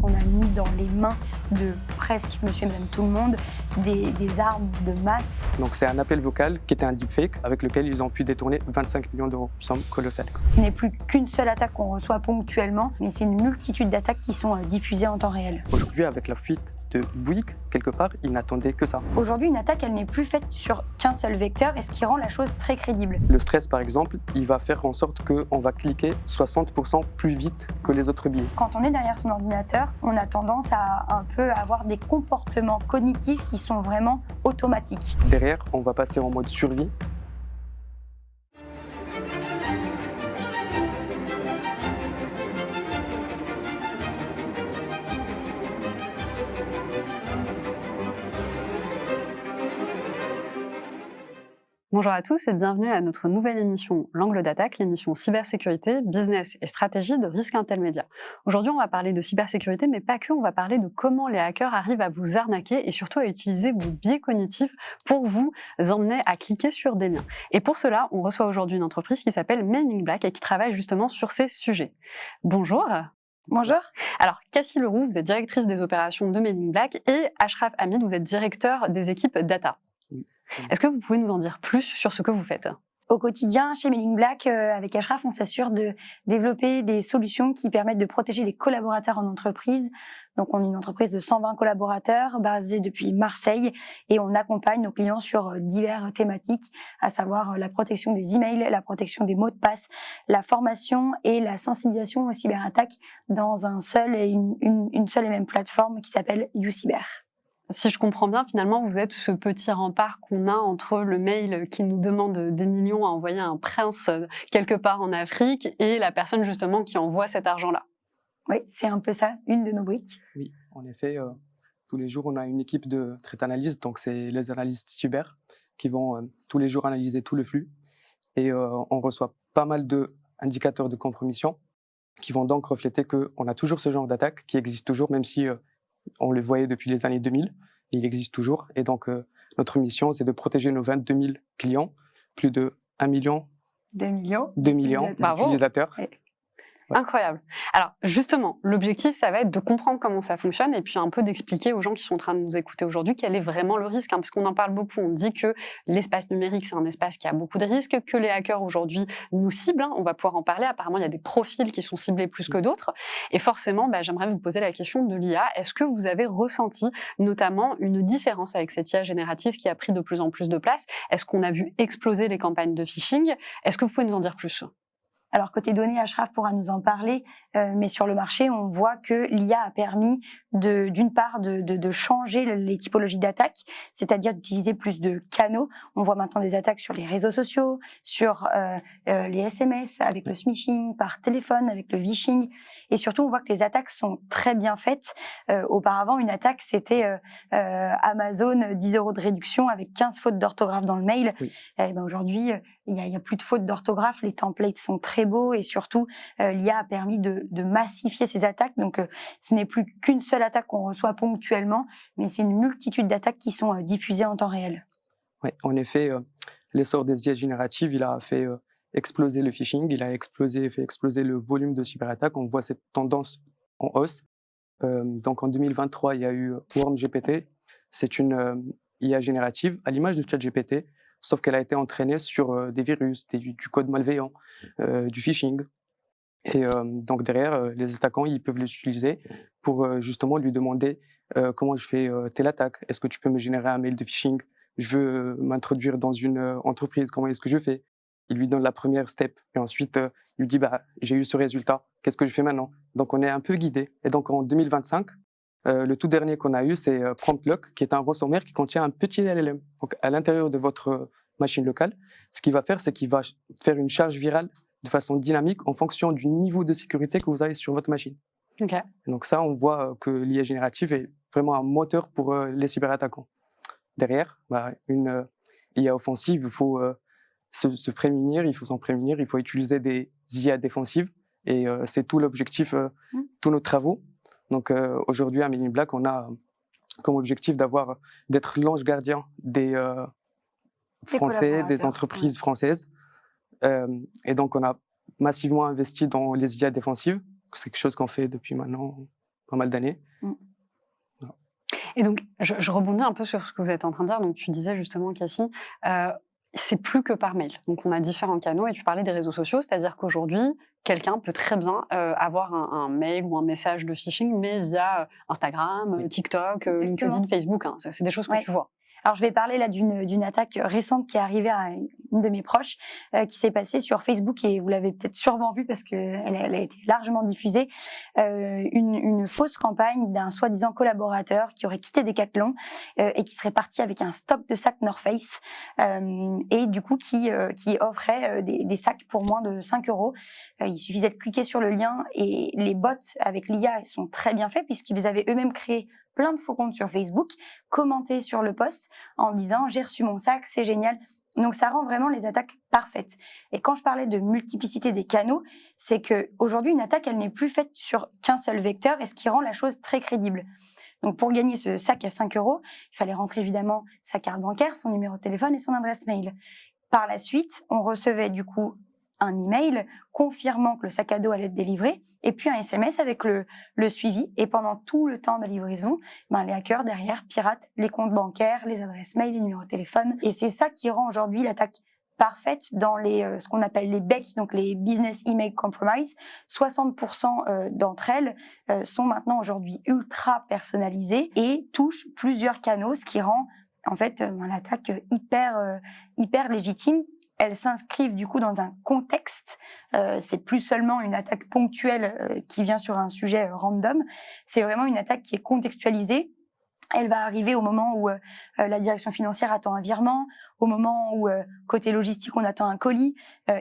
On a mis dans les mains de presque monsieur et madame tout le monde des armes de masse. Donc c'est un appel vocal qui était un deepfake avec lequel ils ont pu détourner 25 millions d'euros. Somme colossale. Ce n'est plus qu'une seule attaque qu'on reçoit ponctuellement, mais c'est une multitude d'attaques qui sont diffusées en temps réel. Aujourd'hui, avec la fuite de Bouygues, quelque part, ils n'attendaient que ça. Aujourd'hui, une attaque, elle n'est plus faite sur qu'un seul vecteur, et ce qui rend la chose très crédible. Le stress, par exemple, il va faire en sorte qu'on va cliquer 60% plus vite que les autres billets. Quand on est derrière son ordinateur, on a tendance à un peu avoir des comportements cognitifs qui sont vraiment automatiques. Derrière, on va passer en mode survie. Bonjour à tous et bienvenue à notre nouvelle émission L'Angle d'attaque, l'émission cybersécurité, business et stratégie de risque intermédiaire. Aujourd'hui, on va parler de cybersécurité, mais pas que, on va parler de comment les hackers arrivent à vous arnaquer et surtout à utiliser vos biais cognitifs pour vous emmener à cliquer sur des liens. Et pour cela, on reçoit aujourd'hui une entreprise qui s'appelle Men in Black et qui travaille justement sur ces sujets. Bonjour. Bonjour. Alors, Cassie Leroux, vous êtes directrice des opérations de Men in Black et Ashraf Hamid, vous êtes directeur des équipes data. Est-ce que vous pouvez nous en dire plus sur ce que vous faites ? Au quotidien, chez Men in Black, avec Ashraf, on s'assure de développer des solutions qui permettent de protéger les collaborateurs en entreprise. Donc, on est une entreprise de 120 collaborateurs basée depuis Marseille et on accompagne nos clients sur diverses thématiques, à savoir la protection des emails, la protection des mots de passe, la formation et la sensibilisation aux cyberattaques dans une seule et même plateforme qui s'appelle YouCyber. Si je comprends bien, finalement, vous êtes ce petit rempart qu'on a entre le mail qui nous demande des millions à envoyer un prince quelque part en Afrique et la personne justement qui envoie cet argent-là. Oui, c'est un peu ça, une de nos briques. Oui, en effet, tous les jours, on a une équipe de threat analysts, donc c'est les analystes cyber qui vont tous les jours analyser tout le flux. Et on reçoit pas mal d'indicateurs de compromission qui vont donc refléter qu'on a toujours ce genre d'attaque qui existe toujours, même si on le voyait depuis les années 2000, il existe toujours. Et donc, notre mission, c'est de protéger nos 22 000 clients, plus de 1 million, 2 millions, d'utilisateurs. Ouais. Ouais. Incroyable. Alors justement, l'objectif, ça va être de comprendre comment ça fonctionne et puis un peu d'expliquer aux gens qui sont en train de nous écouter aujourd'hui quel est vraiment le risque, parce qu'on en parle beaucoup. On dit que l'espace numérique, c'est un espace qui a beaucoup de risques, que les hackers aujourd'hui nous ciblent. On va pouvoir en parler. Apparemment, il y a des profils qui sont ciblés plus que d'autres. Et forcément, j'aimerais vous poser la question de l'IA. Est-ce que vous avez ressenti notamment une différence avec cette IA générative qui a pris de plus en plus de place ? Est-ce qu'on a vu exploser les campagnes de phishing ? Est-ce que vous pouvez nous en dire plus ? Alors, côté données, Ashraf pourra nous en parler, mais sur le marché, on voit que l'IA a permis d'une part de changer les typologies d'attaques, c'est-à-dire d'utiliser plus de canaux. On voit maintenant des attaques sur les réseaux sociaux, sur les SMS, avec le smishing, par téléphone, avec le vishing. Et surtout, on voit que les attaques sont très bien faites. Auparavant, une attaque, c'était Amazon, 10 € de réduction avec 15 fautes d'orthographe dans le mail. Oui. Et aujourd'hui, il y a plus de fautes d'orthographe, les templates sont très beaux et surtout, l'IA a permis de massifier ces attaques. Donc, ce n'est plus qu'une seule attaque qu'on reçoit ponctuellement, mais c'est une multitude d'attaques qui sont diffusées en temps réel. Oui, en effet, l'essor des IA génératives, il a fait exploser le phishing, il a fait exploser le volume de cyberattaques. On voit cette tendance en hausse. Donc en 2023, il y a eu WormGPT. C'est une IA générative à l'image de ChatGPT, sauf qu'elle a été entraînée sur des virus, du code malveillant, du phishing. Et donc derrière, les attaquants, ils peuvent les utiliser pour justement lui demander comment je fais telle attaque. Est-ce que tu peux me générer un mail de phishing ? Je veux m'introduire dans une entreprise, comment est-ce que je fais ? Il lui donne la première step et ensuite il lui dit j'ai eu ce résultat, qu'est-ce que je fais maintenant ? Donc on est un peu guidé. Et donc en 2025, le tout dernier qu'on a eu, c'est PromptLock, qui est un ransomware qui contient un petit LLM. Donc à l'intérieur de votre machine locale, ce qu'il va faire, c'est qu'il va faire une charge virale de façon dynamique en fonction du niveau de sécurité que vous avez sur votre machine. Okay. Donc ça, on voit que l'IA générative est vraiment un moteur pour les cyberattaquants. Derrière, une IA offensive, il faut se prémunir, il faut s'en prémunir, il faut utiliser des IA défensives et c'est tout l'objectif, tous nos travaux. Donc aujourd'hui à Men in Black, on a comme objectif d'être l'ange gardien des Français, des entreprises françaises. Et donc on a massivement investi dans les IA défensives. C'est quelque chose qu'on fait depuis maintenant pas mal d'années. Et donc, je rebondis un peu sur ce que vous êtes en train de dire. Donc, tu disais justement, Cassie, c'est plus que par mail. Donc, on a différents canaux et tu parlais des réseaux sociaux, c'est-à-dire qu'aujourd'hui, quelqu'un peut très bien avoir un mail ou un message de phishing, mais via Instagram, TikTok, LinkedIn, Facebook. Hein. C'est des choses que tu vois. Alors, je vais parler là d'une attaque récente qui est arrivée à une de mes proches, qui s'est passée sur Facebook, et vous l'avez peut-être sûrement vue parce qu'elle a été largement diffusée. Une fausse campagne d'un soi-disant collaborateur qui aurait quitté Decathlon et qui serait parti avec un stock de sacs North Face et du coup qui offrait des sacs pour moins de 5 €. Il suffisait de cliquer sur le lien, et les bots avec l'IA sont très bien faits puisqu'ils avaient eux-mêmes créé plein de faux comptes sur Facebook, commenté sur le post en disant « j'ai reçu mon sac, c'est génial ». Donc ça rend vraiment les attaques parfaites. Et quand je parlais de multiplicité des canaux, c'est qu'aujourd'hui une attaque, elle n'est plus faite sur qu'un seul vecteur, et ce qui rend la chose très crédible. Donc pour gagner ce sac à 5 €, il fallait rentrer évidemment sa carte bancaire, son numéro de téléphone et son adresse mail. Par la suite, on recevait du coup un email confirmant que le sac à dos allait être délivré, et puis un SMS avec le suivi. Et pendant tout le temps de livraison, les hackers derrière piratent les comptes bancaires, les adresses mail, les numéros de téléphone. Et c'est ça qui rend aujourd'hui l'attaque parfaite dans ce qu'on appelle les BEC, donc les Business Email Compromise. 60% d'entre elles sont maintenant aujourd'hui ultra personnalisées et touchent plusieurs canaux, ce qui rend en fait l'attaque hyper légitime. Elles s'inscrivent du coup dans un contexte. C'est plus seulement une attaque ponctuelle qui vient sur un sujet random. C'est vraiment une attaque qui est contextualisée. Elle va arriver au moment où la direction financière attend un virement, au moment où côté logistique on attend un colis,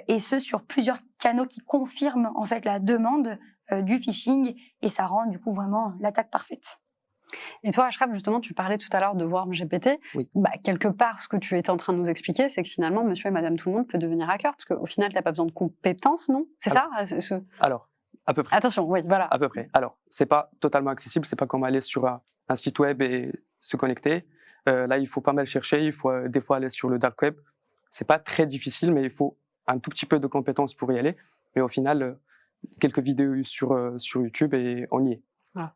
et ce sur plusieurs canaux qui confirment en fait la demande du phishing, et ça rend du coup vraiment l'attaque parfaite. Et toi, Ashraf, justement, tu parlais tout à l'heure de WormGPT. Oui. Quelque part, ce que tu étais en train de nous expliquer, c'est que finalement, monsieur et madame tout le monde peut devenir hacker, parce qu'au final, tu n'as pas besoin de compétences, non? C'est ça? Alors, à peu près. Attention, oui, voilà. À peu près. Alors, c'est pas totalement accessible, c'est pas comme aller sur un site web et se connecter. Là, il faut pas mal chercher, il faut des fois aller sur le dark web. C'est pas très difficile, mais il faut un tout petit peu de compétences pour y aller. Mais au final, quelques vidéos sur YouTube et on y est. Voilà.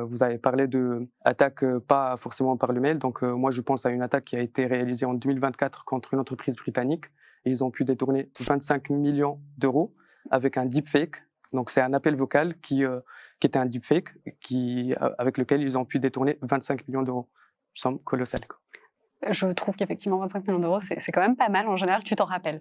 Vous avez parlé d'attaques pas forcément par le mail, donc moi je pense à une attaque qui a été réalisée en 2024 contre une entreprise britannique, et ils ont pu détourner 25 millions d'euros avec un deepfake. Donc c'est un appel vocal qui était un deepfake avec lequel ils ont pu détourner 25 millions d'euros. Une somme colossale, quoi. Je trouve qu'effectivement 25 millions d'euros, c'est quand même pas mal en général, tu t'en rappelles.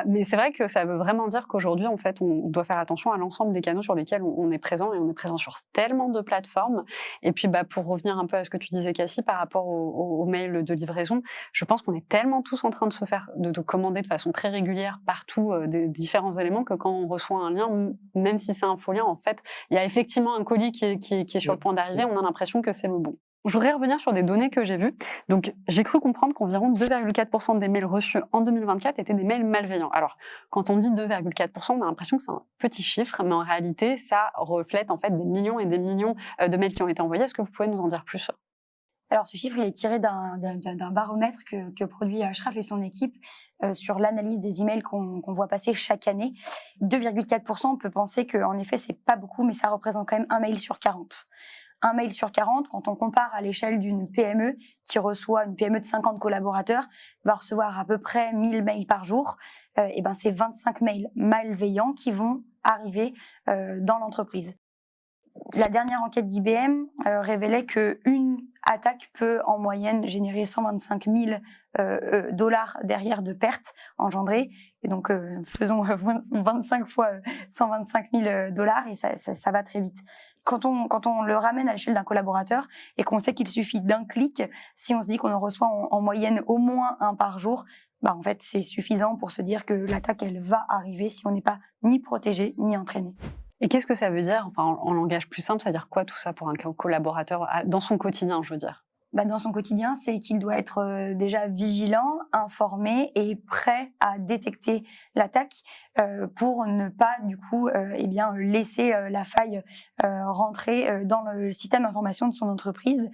Mais c'est vrai que ça veut vraiment dire qu'aujourd'hui, en fait, on doit faire attention à l'ensemble des canaux sur lesquels on est présent, et on est présent sur tellement de plateformes. Et puis, pour revenir un peu à ce que tu disais, Cassie, par rapport au mail de livraison, je pense qu'on est tellement tous en train de commander de façon très régulière partout des différents éléments, que quand on reçoit un lien, même si c'est un faux lien, en fait, il y a effectivement un colis qui est sur le point d'arriver, on a l'impression que c'est le bon. Je voudrais revenir sur des données que j'ai vues. Donc, j'ai cru comprendre qu'environ 2,4% des mails reçus en 2024 étaient des mails malveillants. Alors, quand on dit 2,4%, on a l'impression que c'est un petit chiffre, mais en réalité, ça reflète en fait des millions et des millions de mails qui ont été envoyés. Est-ce que vous pouvez nous en dire plus? Alors, ce chiffre, il est tiré d'un baromètre que produit Ashraf et son équipe sur l'analyse des emails qu'on voit passer chaque année. 2,4%, on peut penser qu'en effet, c'est pas beaucoup, mais ça représente quand même un mail sur 40. Un mail sur 40, quand on compare à l'échelle d'une PME qui reçoit, une PME de 50 collaborateurs, va recevoir à peu près 1000 mails par jour, et c'est 25 mails malveillants qui vont arriver dans l'entreprise. La dernière enquête d'IBM révélait qu'une attaque peut en moyenne générer 125 000 dollars derrière de pertes engendrées. Et donc, faisons 25 fois 125 000 dollars, et ça va très vite. Quand on le ramène à l'échelle d'un collaborateur et qu'on sait qu'il suffit d'un clic, si on se dit qu'on en reçoit en moyenne au moins un par jour, en fait, c'est suffisant pour se dire que l'attaque, elle va arriver si on n'est pas ni protégé ni entraîné. Et qu'est-ce que ça veut dire, enfin, en langage plus simple, ça veut dire quoi tout ça pour un collaborateur dans son quotidien, je veux dire? Dans son quotidien, c'est qu'il doit être déjà vigilant, informé et prêt à détecter l'attaque pour ne pas du coup laisser la faille rentrer dans le système d'information de son entreprise.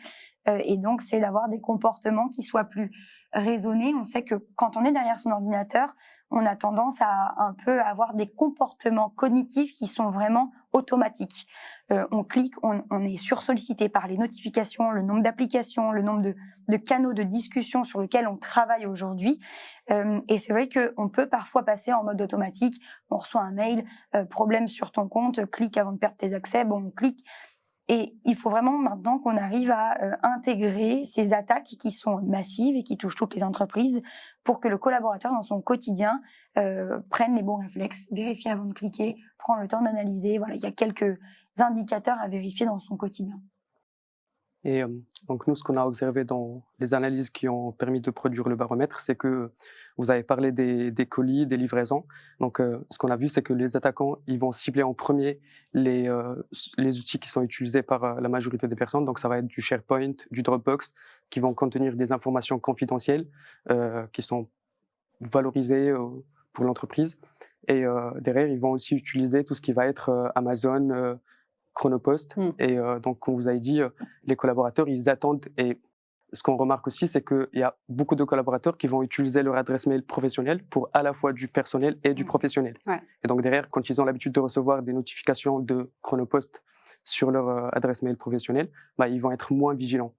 Et donc, c'est d'avoir des comportements qui soient plus raisonner. On sait que quand on est derrière son ordinateur, on a tendance à un peu avoir des comportements cognitifs qui sont vraiment automatiques. On clique, on est sursollicité par les notifications, le nombre d'applications, le nombre de canaux de discussion sur lesquels on travaille aujourd'hui. Et c'est vrai qu'on peut parfois passer en mode automatique. On reçoit un mail, problème sur ton compte, clique avant de perdre tes accès, bon, on clique. Et il faut vraiment maintenant qu'on arrive à intégrer ces attaques qui sont massives et qui touchent toutes les entreprises pour que le collaborateur dans son quotidien prenne les bons réflexes, vérifie avant de cliquer, prend le temps d'analyser. Voilà, il y a quelques indicateurs à vérifier dans son quotidien. Et donc nous, ce qu'on a observé dans les analyses qui ont permis de produire le baromètre, c'est que vous avez parlé des colis, des livraisons. Donc ce qu'on a vu, c'est que les attaquants, ils vont cibler en premier les outils qui sont utilisés par la majorité des personnes. Donc ça va être du SharePoint, du Dropbox, qui vont contenir des informations confidentielles qui sont valorisées pour l'entreprise. Et derrière, ils vont aussi utiliser tout ce qui va être Amazon, Chronopost. Et donc, comme vous avez dit, les collaborateurs, ils attendent. Et ce qu'on remarque aussi, c'est qu'il y a beaucoup de collaborateurs qui vont utiliser leur adresse mail professionnelle pour à la fois du personnel et du professionnel. Ouais. Et donc, derrière, quand ils ont l'habitude de recevoir des notifications de Chronopost sur leur adresse mail professionnelle, bah, ils vont être moins vigilants.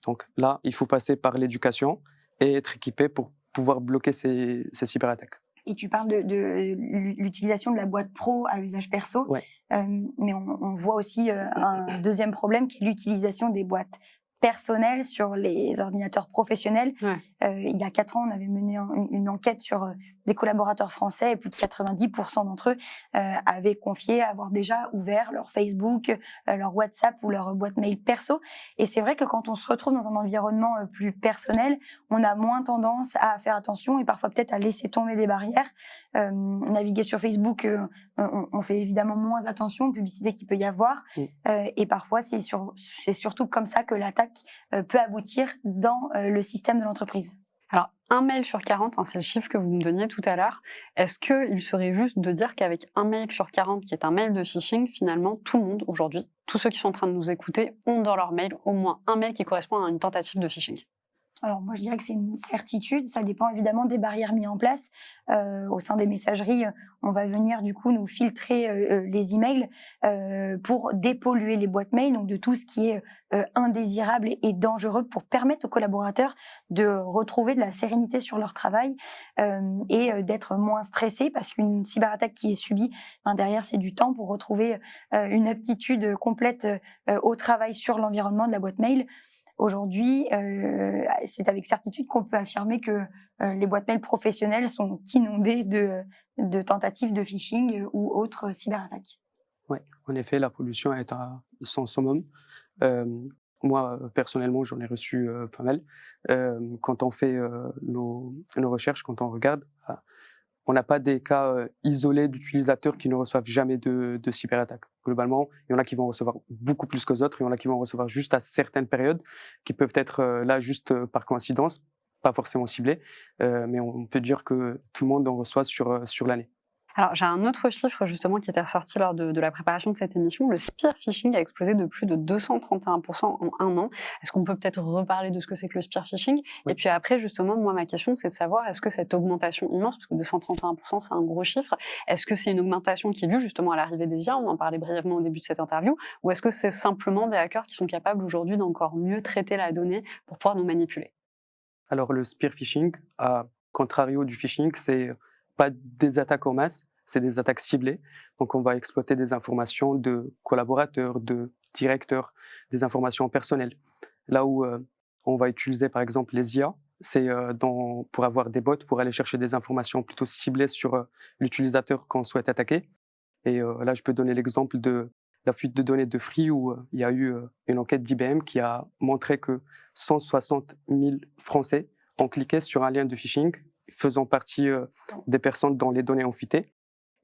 Donc là, il faut passer par l'éducation et être équipé pour pouvoir bloquer ces cyberattaques. Et tu parles de l'utilisation de la boîte pro à usage perso, Ouais. Mais on voit aussi un deuxième problème qui est l'utilisation des boîtes personnelles sur les ordinateurs professionnels. Ouais. Il y a 4 ans, on avait mené une enquête sur des collaborateurs français et plus de 90% d'entre eux avaient confié avoir déjà ouvert leur Facebook, leur WhatsApp ou leur boîte mail perso. Et c'est vrai que quand on se retrouve dans un environnement plus personnel, on a moins tendance à faire attention et parfois peut-être à laisser tomber des barrières. Naviguer sur Facebook, on fait évidemment moins attention aux publicités qu'il peut y avoir. Et parfois, c'est surtout comme ça que l'attaque peut aboutir dans le système de l'entreprise. Alors, 1 mail sur 40, c'est le chiffre que vous me donniez tout à l'heure. Est-ce qu'il serait juste de dire qu'avec 1 mail sur 40, qui est un mail de phishing, finalement, tout le monde aujourd'hui, tous ceux qui sont en train de nous écouter, ont dans leur mail au moins un mail qui correspond à une tentative de phishing? Alors moi je dirais que c'est une certitude, ça dépend évidemment des barrières mises en place. Au sein des messageries, on va venir du coup nous filtrer les emails pour dépolluer les boîtes mail, donc de tout ce qui est indésirable et dangereux pour permettre aux collaborateurs de retrouver de la sérénité sur leur travail et d'être moins stressés parce qu'une cyberattaque qui est subie, derrière c'est du temps pour retrouver une aptitude complète au travail sur l'environnement de la boîte mail. Aujourd'hui, c'est avec certitude qu'on peut affirmer que les boîtes mail professionnelles sont inondées de tentatives de phishing ou autres cyberattaques. Oui, en effet, la pollution est à son summum. Moi, personnellement, j'en ai reçu pas mal. Quand on fait nos recherches, quand on regarde, on n'a pas des cas isolés d'utilisateurs qui ne reçoivent jamais de cyberattaque. Globalement, il y en a qui vont recevoir beaucoup plus qu'aux autres, il y en a qui vont recevoir juste à certaines périodes, qui peuvent être là juste par coïncidence, pas forcément ciblées, mais on peut dire que tout le monde en reçoit sur l'année. Alors, j'ai un autre chiffre justement qui était ressorti lors de la préparation de cette émission. Le spear phishing a explosé de plus de 231% en 1 an. Est-ce qu'on peut peut-être reparler de ce que c'est que le spear phishing? Oui. Et puis après, justement, moi, ma question, c'est de savoir, est-ce que cette augmentation immense, parce que 231%, c'est un gros chiffre, est-ce que c'est une augmentation qui est due justement à l'arrivée des IA? On en parlait brièvement au début de cette interview. Ou est-ce que c'est simplement des hackers qui sont capables aujourd'hui d'encore mieux traiter la donnée pour pouvoir nous manipuler? Alors, le spear phishing, à contrario du phishing, c'est pas des attaques en masse, c'est des attaques ciblées. Donc, on va exploiter des informations de collaborateurs, de directeurs, des informations personnelles. Là où on va utiliser, par exemple, les IA, c'est pour avoir des bots, pour aller chercher des informations plutôt ciblées sur l'utilisateur qu'on souhaite attaquer. Et là, je peux donner l'exemple de la fuite de données de Free, où il y a eu une enquête d'IBM qui a montré que 160 000 Français ont cliqué sur un lien de phishing faisant partie des personnes dont les données ont fuité.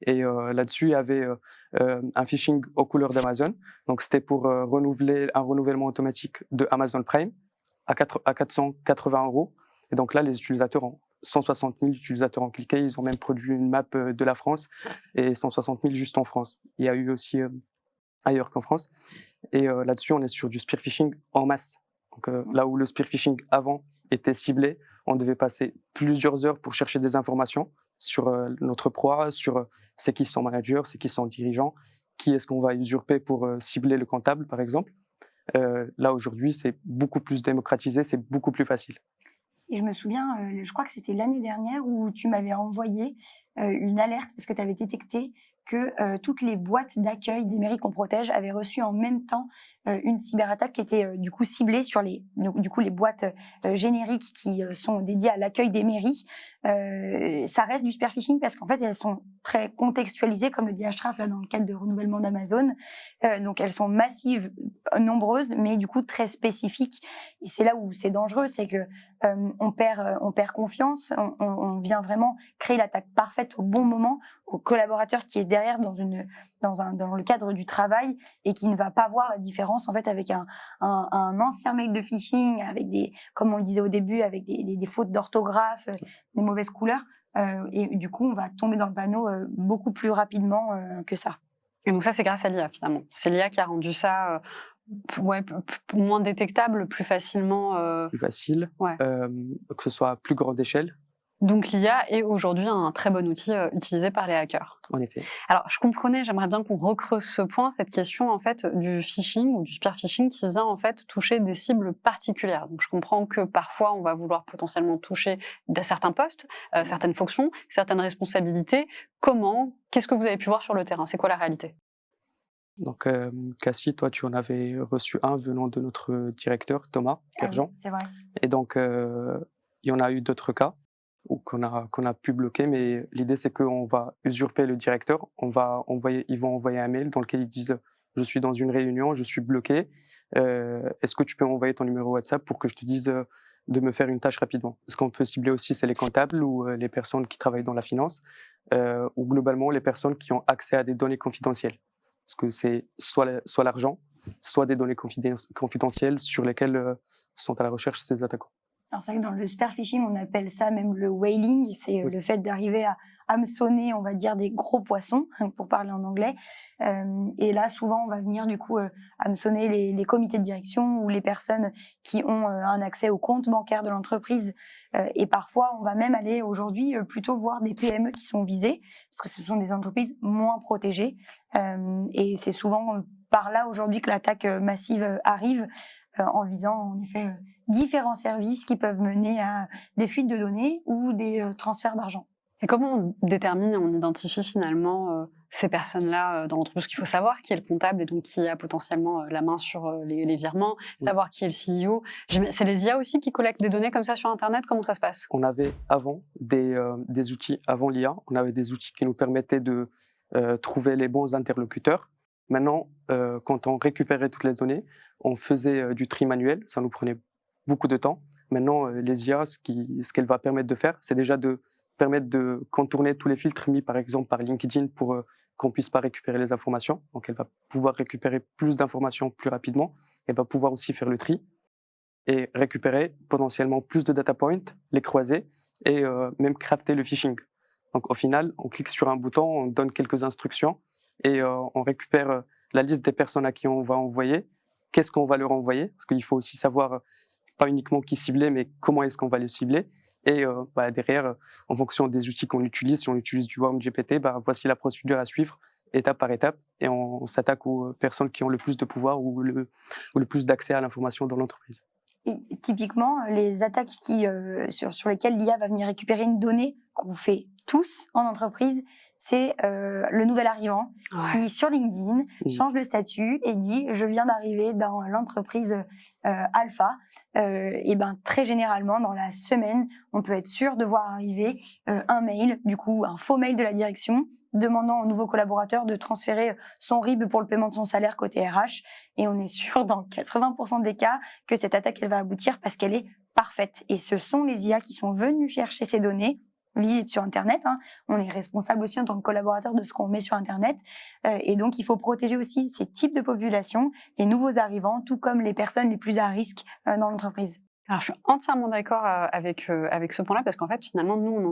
Et là-dessus, il y avait un phishing aux couleurs d'Amazon. Donc, c'était pour renouveler un renouvellement automatique de Amazon Prime à 480 €. Et donc là, les utilisateurs 160 000 utilisateurs ont cliqué. Ils ont même produit une map de la France et 160 000 juste en France. Il y a eu aussi ailleurs qu'en France. Et là-dessus, on est sur du spear phishing en masse. Donc, là où le spear phishing avant était ciblé. On devait passer plusieurs heures pour chercher des informations sur notre proie, sur c'est qui son manager, c'est qui son dirigeant, qui est-ce qu'on va usurper pour cibler le comptable, par exemple. Là, aujourd'hui, c'est beaucoup plus démocratisé, c'est beaucoup plus facile. Et je me souviens, je crois que c'était l'année dernière où tu m'avais envoyé une alerte parce que tu avais détecté que toutes les boîtes d'accueil des mairies qu'on protège avaient reçu en même temps une cyberattaque qui était du coup ciblée sur les boîtes génériques qui sont dédiées à l'accueil des mairies. Ça reste du spear phishing parce qu'en fait elles sont très contextualisées, comme le dit Ashraf là dans le cadre de renouvellement d'Amazon. Donc elles sont massives, nombreuses, mais du coup très spécifiques. Et c'est là où c'est dangereux, c'est que on perd confiance, on vient vraiment créer l'attaque parfaite au bon moment au collaborateur qui est derrière dans le cadre du travail et qui ne va pas voir la différence en fait avec un ancien mail de phishing, avec comme on le disait au début, avec des fautes d'orthographe, des mauvaises couleurs, et du coup on va tomber dans le panneau beaucoup plus rapidement que ça. Et donc ça, c'est grâce à l'IA finalement. C'est l'IA qui a rendu ça moins détectable, plus facilement. Plus facile, Ouais. que ce soit à plus grande échelle. Donc l'IA est aujourd'hui un très bon outil utilisé par les hackers. En effet. Alors je comprenais, j'aimerais bien qu'on recreuse ce point, cette question en fait du phishing ou du spear phishing qui vient en fait toucher des cibles particulières. Donc je comprends que parfois on va vouloir potentiellement toucher certains postes, certaines fonctions, certaines responsabilités. Comment? Qu'est-ce que vous avez pu voir sur le terrain? C'est quoi la réalité? Donc, Cassie, toi, tu en avais reçu un venant de notre directeur, Thomas Kerjean. Oui, c'est vrai. Et donc, il y en a eu d'autres cas qu'on a pu bloquer, mais l'idée, c'est qu'on va usurper le directeur. Ils vont envoyer un mail dans lequel ils disent « Je suis dans une réunion, je suis bloqué. Est-ce que tu peux m'envoyer ton numéro WhatsApp pour que je te dise de me faire une tâche rapidement ?» Ce qu'on peut cibler aussi, c'est les comptables ou les personnes qui travaillent dans la finance, ou globalement les personnes qui ont accès à des données confidentielles. Parce que c'est soit l'argent, soit des données confidentielles sur lesquelles sont à la recherche ces attaquants. Alors c'est vrai que dans le spear phishing, on appelle ça même le whaling, c'est le fait d'arriver à hameçonner, on va dire, des gros poissons, pour parler en anglais. Et là, souvent, on va venir du coup hameçonner les comités de direction ou les personnes qui ont un accès au compte bancaire de l'entreprise. Et parfois, on va même aller aujourd'hui plutôt voir des PME qui sont visées, parce que ce sont des entreprises moins protégées. Et c'est souvent par là aujourd'hui que l'attaque massive arrive, en visant en effet différents services qui peuvent mener à des fuites de données ou des transferts d'argent. Et comment on détermine et on identifie finalement ces personnes-là dans l'entreprise? Parce qu'il faut savoir qui est le comptable et donc qui a potentiellement la main sur les virements, savoir qui est le CEO. C'est les IA aussi qui collectent des données comme ça sur Internet? Comment ça se passe? On avait avant des outils, avant l'IA, on avait des outils qui nous permettaient de trouver les bons interlocuteurs. Maintenant, quand on récupérait toutes les données, on faisait du tri manuel, ça nous prenait beaucoup de temps. Maintenant, les IA, ce qu'elles vont permettre de faire, c'est déjà de permettre de contourner tous les filtres mis par exemple par LinkedIn pour qu'on ne puisse pas récupérer les informations. Donc elle va pouvoir récupérer plus d'informations plus rapidement. Elle va pouvoir aussi faire le tri et récupérer potentiellement plus de data points, les croiser et même crafter le phishing. Donc au final, on clique sur un bouton, on donne quelques instructions et on récupère la liste des personnes à qui on va envoyer. Qu'est-ce qu'on va leur envoyer? Parce qu'il faut aussi savoir pas uniquement qui cibler, mais comment est-ce qu'on va le cibler. Et derrière, en fonction des outils qu'on utilise, si on utilise du Worm GPT, voici la procédure à suivre, étape par étape, et on s'attaque aux personnes qui ont le plus de pouvoir ou le plus d'accès à l'information dans l'entreprise. Et typiquement, les attaques sur lesquelles l'IA va venir récupérer une donnée qu'on fait tous en entreprise, c'est le nouvel arrivant qui, sur LinkedIn, change de statut et dit « je viens d'arriver dans l'entreprise Alpha ». Et très généralement, dans la semaine, on peut être sûr de voir arriver un mail, du coup un faux mail de la direction, demandant au nouveau collaborateur de transférer son RIB pour le paiement de son salaire côté RH. Et on est sûr, dans 80% des cas, que cette attaque, elle va aboutir parce qu'elle est parfaite. Et ce sont les IA qui sont venus chercher ces données, visibles sur Internet. On est responsable aussi en tant que collaborateur de ce qu'on met sur Internet. Et donc, il faut protéger aussi ces types de populations, les nouveaux arrivants, tout comme les personnes les plus à risque dans l'entreprise. Alors, je suis entièrement d'accord avec ce point-là, parce qu'en fait, finalement, nous, on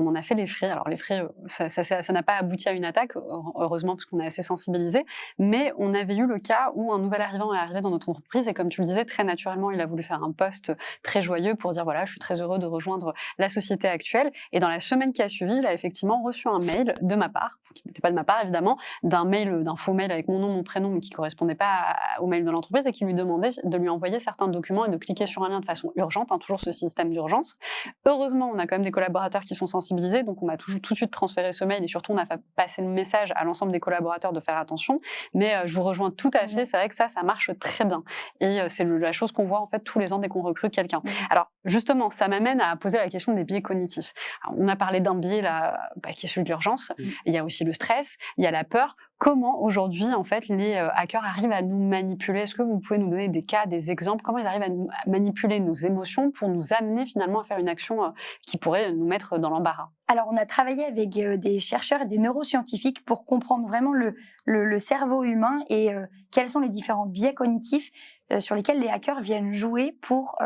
en a fait les frais. Alors, les frais, ça n'a pas abouti à une attaque, heureusement, parce qu'on est assez sensibilisé. Mais on avait eu le cas où un nouvel arrivant est arrivé dans notre entreprise et, comme tu le disais, très naturellement, il a voulu faire un post très joyeux pour dire voilà, je suis très heureux de rejoindre la société actuelle. Et dans la semaine qui a suivi, il a effectivement reçu un mail de ma part, qui n'était pas de ma part évidemment, d'un faux mail avec mon nom, mon prénom, mais qui correspondait pas au mail de l'entreprise, et qui lui demandait de lui envoyer certains documents et de cliquer sur un lien de façon urgente, toujours ce système d'urgence. Heureusement, on a quand même des collaborateurs qui sont sensibilisés, donc on a tout de suite transféré ce mail, et surtout on a fait passer le message à l'ensemble des collaborateurs de faire attention. Mais je vous rejoins tout à fait, c'est vrai que ça marche très bien, et c'est la chose qu'on voit en fait tous les ans dès qu'on recrute quelqu'un. Alors justement, ça m'amène à poser la question des biais cognitifs. Alors, on a parlé d'un biais là, qui est celui de l'urgence. Il y a aussi le stress, il y a la peur. Comment aujourd'hui, en fait, les hackers arrivent à nous manipuler? Est-ce que vous pouvez nous donner des cas, des exemples? Comment ils arrivent à manipuler nos émotions pour nous amener finalement à faire une action qui pourrait nous mettre dans l'embarras? Alors, on a travaillé avec des chercheurs et des neuroscientifiques pour comprendre vraiment le cerveau humain et quels sont les différents biais cognitifs sur lesquels les hackers viennent jouer pour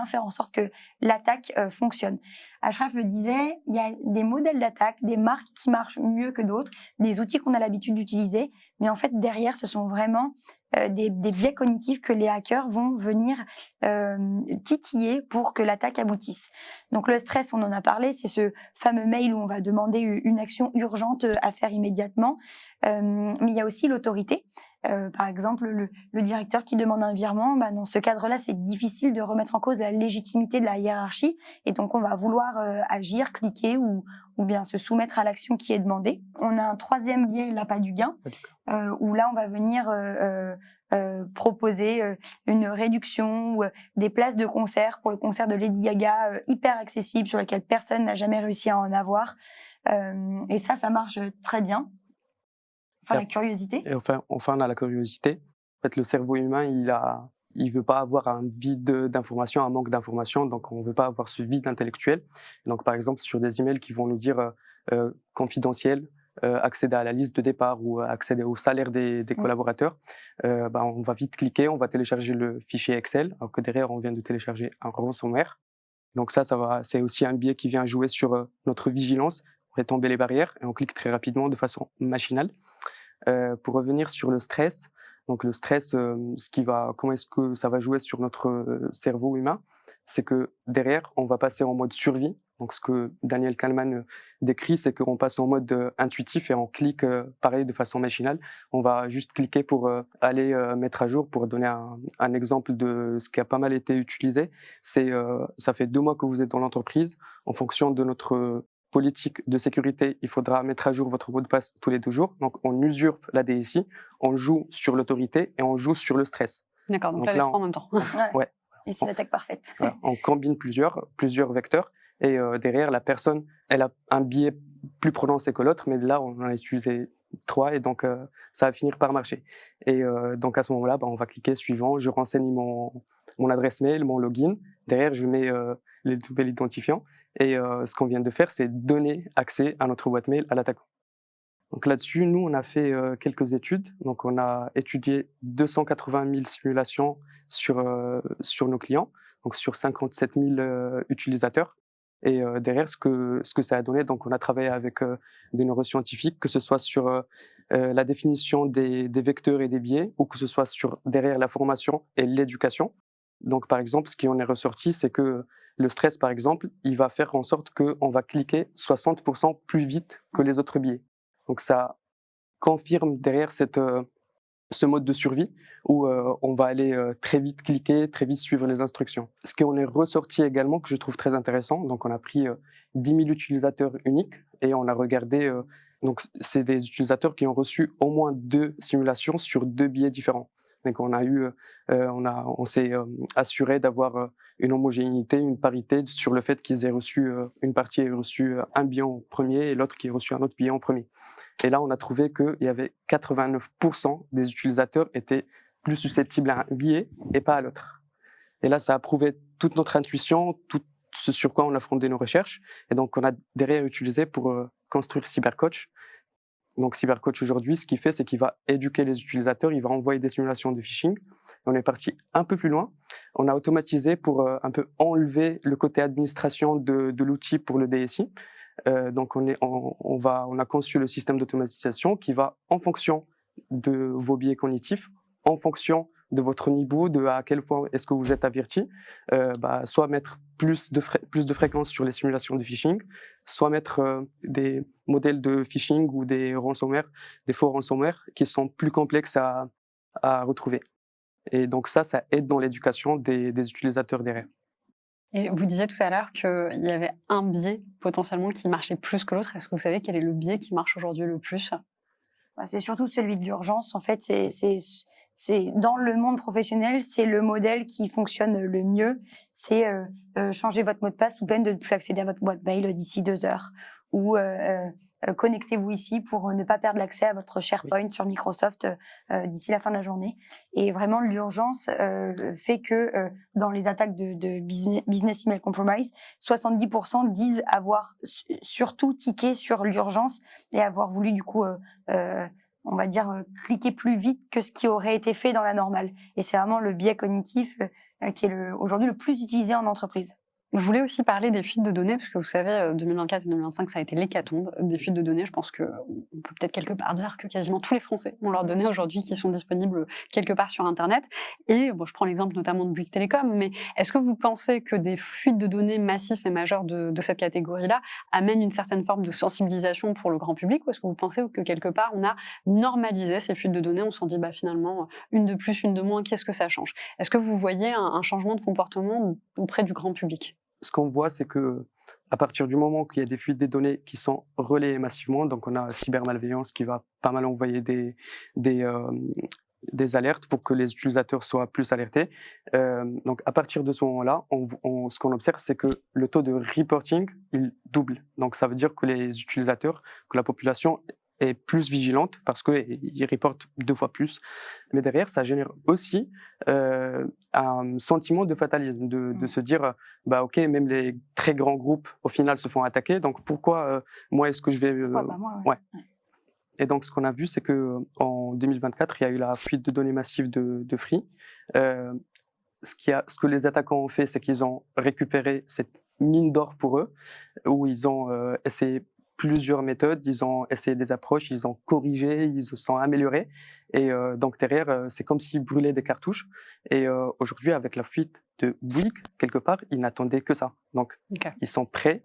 faire en sorte que l'attaque fonctionne. Ashraf le disait, il y a des modèles d'attaque, des marques qui marchent mieux que d'autres, des outils qu'on a l'habitude d'utiliser, mais en fait derrière ce sont vraiment des biais cognitifs que les hackers vont venir titiller pour que l'attaque aboutisse. Donc le stress, on en a parlé, c'est ce fameux mail où on va demander une action urgente à faire immédiatement, mais il y a aussi l'autorité. Par exemple, le directeur qui demande un virement, dans ce cadre-là, c'est difficile de remettre en cause la légitimité de la hiérarchie, et donc on va vouloir agir, cliquer ou bien se soumettre à l'action qui est demandée. On a un troisième biais, l'appât du gain, où là on va venir proposer une réduction ou des places de concert pour le concert de Lady Gaga hyper accessible, sur lequel personne n'a jamais réussi à en avoir, et ça marche très bien. La curiosité. Et enfin, on a la curiosité. En fait, le cerveau humain, il veut pas avoir un vide d'informations, un manque d'informations, donc on veut pas avoir ce vide intellectuel. Donc, par exemple, sur des emails qui vont nous dire confidentiel, accéder à la liste de départ ou accéder au salaire des collaborateurs, on va vite cliquer, on va télécharger le fichier Excel, alors que derrière, on vient de télécharger un ransomware. Donc c'est aussi un biais qui vient jouer sur notre vigilance, on fait tomber les barrières et on clique très rapidement de façon machinale. Pour revenir sur le stress, donc le stress, comment est-ce que ça va jouer sur notre cerveau humain? C'est que derrière, on va passer en mode survie. Donc ce que Daniel Kahneman décrit, c'est qu'on passe en mode intuitif et on clique pareil de façon machinale. On va juste cliquer pour aller mettre à jour. Pour donner un exemple de ce qui a pas mal été utilisé, c'est ça fait 2 mois que vous êtes dans l'entreprise. En fonction de notre politique de sécurité, il faudra mettre à jour votre mot de passe tous les 2 jours. Donc, on usurpe la DSI, on joue sur l'autorité et on joue sur le stress. D'accord, donc là, les trois en même temps. Ouais. Et c'est l'attaque parfaite. Voilà, on combine plusieurs vecteurs et derrière, la personne, elle a un biais plus prononcé que l'autre, mais là, on en a utilisé 3 et donc ça va finir par marcher. Et donc à ce moment-là, on va cliquer suivant, je renseigne mon adresse mail, mon login. Derrière, je mets les nouveaux identifiants. Et ce qu'on vient de faire, c'est donner accès à notre boîte mail à l'attaquant. Donc là-dessus, nous, on a fait quelques études. Donc on a étudié 280 000 simulations sur nos clients, donc sur 57 000 utilisateurs. Et derrière, ce que ça a donné, donc on a travaillé avec des neuroscientifiques, que ce soit sur la définition des vecteurs et des biais, ou que ce soit sur derrière la formation et l'éducation. Donc par exemple, ce qui en est ressorti, c'est que le stress, par exemple, il va faire en sorte qu'on va cliquer 60% plus vite que les autres biais. Donc ça confirme derrière ce mode de survie où on va aller très vite cliquer, très vite suivre les instructions. Ce qui en est ressorti également, que je trouve très intéressant, donc on a pris 10 000 utilisateurs uniques et on a regardé, donc c'est des utilisateurs qui ont reçu au moins 2 simulations sur 2 biais différents. Donc on s'est assuré d'avoir une homogénéité, une parité sur le fait qu'ils aient reçu, une partie ait reçu un biais en premier et l'autre qui ait reçu un autre biais en premier. Et là, on a trouvé qu'il y avait 89% des utilisateurs étaient plus susceptibles à un biais et pas à l'autre. Et là, ça a prouvé toute notre intuition, tout ce sur quoi on a fondé nos recherches. Et donc, on a derrière utilisé pour construire Cybercoach Donc Cybercoach aujourd'hui, ce qu'il fait, c'est qu'il va éduquer les utilisateurs, il va envoyer des simulations de phishing. On est parti un peu plus loin. On a automatisé pour un peu enlever le côté administration de l'outil pour le DSI. Donc on a conçu le système d'automatisation qui va, en fonction de vos biais cognitifs, en fonction de votre niveau, de à quel point est-ce que vous êtes averti, soit mettre plus de fréquences sur les simulations de phishing, soit mettre des modèles de phishing ou des ransomware, des faux ransomware qui sont plus complexes à retrouver. Et donc ça aide dans l'éducation des utilisateurs derrière. Et vous disiez tout à l'heure qu'il y avait un biais potentiellement qui marchait plus que l'autre. Est-ce que vous savez quel est le biais qui marche aujourd'hui le plus? C'est surtout celui de l'urgence. En fait, c'est dans le monde professionnel, c'est le modèle qui fonctionne le mieux. C'est changer votre mot de passe ou peine de ne plus accéder à votre boîte mail d'ici 2 heures. Ou connectez-vous ici pour ne pas perdre l'accès à votre SharePoint sur Microsoft d'ici la fin de la journée. Et vraiment, l'urgence fait que dans les attaques de business email compromise, 70% disent avoir surtout tiqué sur l'urgence et avoir voulu du coup on va dire, cliquer plus vite que ce qui aurait été fait dans la normale. Et c'est vraiment le biais cognitif qui est aujourd'hui le plus utilisé en entreprise. Je voulais aussi parler des fuites de données, parce que vous savez, 2024 et 2025, ça a été l'hécatombe des fuites de données. Je pense qu'on peut peut-être quelque part dire que quasiment tous les Français ont leurs données aujourd'hui qui sont disponibles quelque part sur Internet. Et bon, je prends l'exemple notamment de Bouygues Télécom, mais est-ce que vous pensez que des fuites de données massives et majeures de cette catégorie-là amènent une certaine forme de sensibilisation pour le grand public, ou est-ce que vous pensez que quelque part on a normalisé ces fuites de données, on s'en dit finalement une de plus, une de moins, qu'est-ce que ça change? Est-ce que vous voyez un changement de comportement auprès du grand public? Ce qu'on voit, c'est que à partir du moment qu'il y a des fuites des données qui sont relayées massivement, donc on a cybermalveillance qui va pas mal envoyer des alertes pour que les utilisateurs soient plus alertés. Donc à partir de ce moment-là, ce qu'on observe, c'est que le taux de reporting, il double. Donc ça veut dire que les utilisateurs, que la population est plus vigilante parce qu'ils reportent 2 fois plus. Mais derrière, ça génère aussi un sentiment de fatalisme, de se dire, ok, même les très grands groupes, au final, se font attaquer, donc pourquoi moi, est-ce que je vais... moi, ouais. Et donc, ce qu'on a vu, c'est qu'en 2024, il y a eu la fuite de données massive de Free. Ce que les attaquants ont fait, c'est qu'ils ont récupéré cette mine d'or pour eux, où ils ont essayé plusieurs méthodes, ils ont essayé des approches, ils ont corrigé, ils se sont améliorés. Et donc derrière, c'est comme s'ils brûlaient des cartouches. Et aujourd'hui, avec la fuite de Bouygues, quelque part, ils n'attendaient que ça. Donc, Ils sont prêts.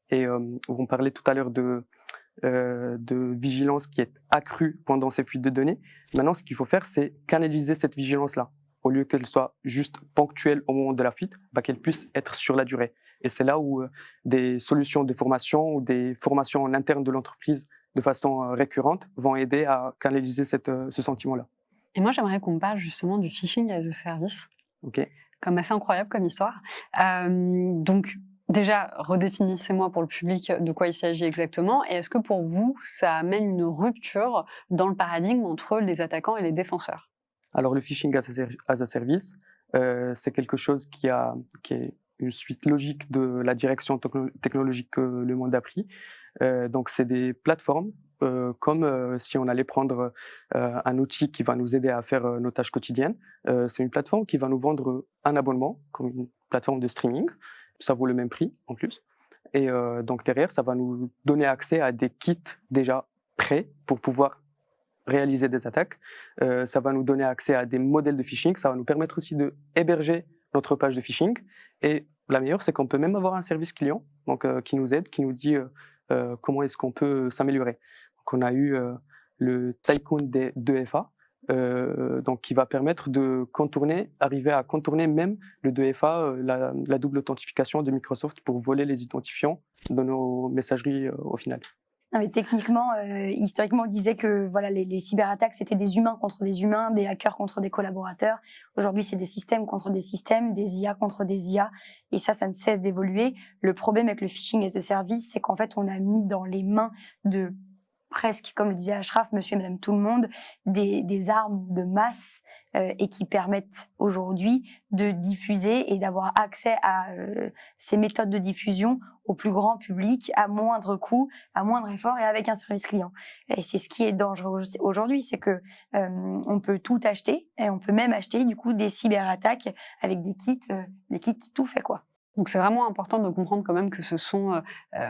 Et on parlait tout à l'heure de vigilance qui est accrue pendant ces fuites de données. Maintenant, ce qu'il faut faire, c'est canaliser cette vigilance-là. Au lieu qu'elle soit juste ponctuelle au moment de la fuite, qu'elle puisse être sur la durée. Et c'est là où des solutions de formation ou des formations en interne de l'entreprise de façon récurrente vont aider à canaliser ce sentiment-là. Et moi, j'aimerais qu'on parle justement du phishing as a service. Ok. Comme assez incroyable comme histoire. Donc, déjà, redéfinissez-moi pour le public de quoi il s'agit exactement. Et est-ce que pour vous, ça amène une rupture dans le paradigme entre les attaquants et les défenseurs? Alors, le phishing as a service, c'est quelque chose qui est une suite logique de la direction technologique que le monde a pris. Donc, c'est des plateformes comme si on allait prendre un outil qui va nous aider à faire nos tâches quotidiennes. C'est une plateforme qui va nous vendre un abonnement, comme une plateforme de streaming. Ça vaut le même prix en plus. Et donc derrière, ça va nous donner accès à des kits déjà prêts pour pouvoir réaliser des attaques. Ça va nous donner accès à des modèles de phishing. Ça va nous permettre aussi de héberger notre page de phishing. Et la meilleure, c'est qu'on peut même avoir un service client donc, qui nous aide, qui nous dit comment est-ce qu'on peut s'améliorer. Donc on a eu le Tycoon 2FA, donc qui va permettre de arriver à contourner même le 2FA, la double authentification de Microsoft pour voler les identifiants de nos messageries au final. Non, mais techniquement, historiquement, on disait que voilà, les cyberattaques, c'était des humains contre des humains, des hackers contre des collaborateurs. Aujourd'hui, c'est des systèmes contre des systèmes, des IA contre des IA. Et ça ne cesse d'évoluer. Le problème avec le phishing as a service, c'est qu'en fait, on a mis dans les mains de presque, comme le disait Achraf, monsieur et madame tout le monde, des armes de masse et qui permettent aujourd'hui de diffuser et d'avoir accès à ces méthodes de diffusion au plus grand public, à moindre coût, à moindre effort et avec un service client. Et c'est ce qui est dangereux aujourd'hui, c'est que on peut tout acheter et on peut même acheter du coup des cyberattaques avec des kits tout fait quoi. Donc c'est vraiment important de comprendre quand même que ce sont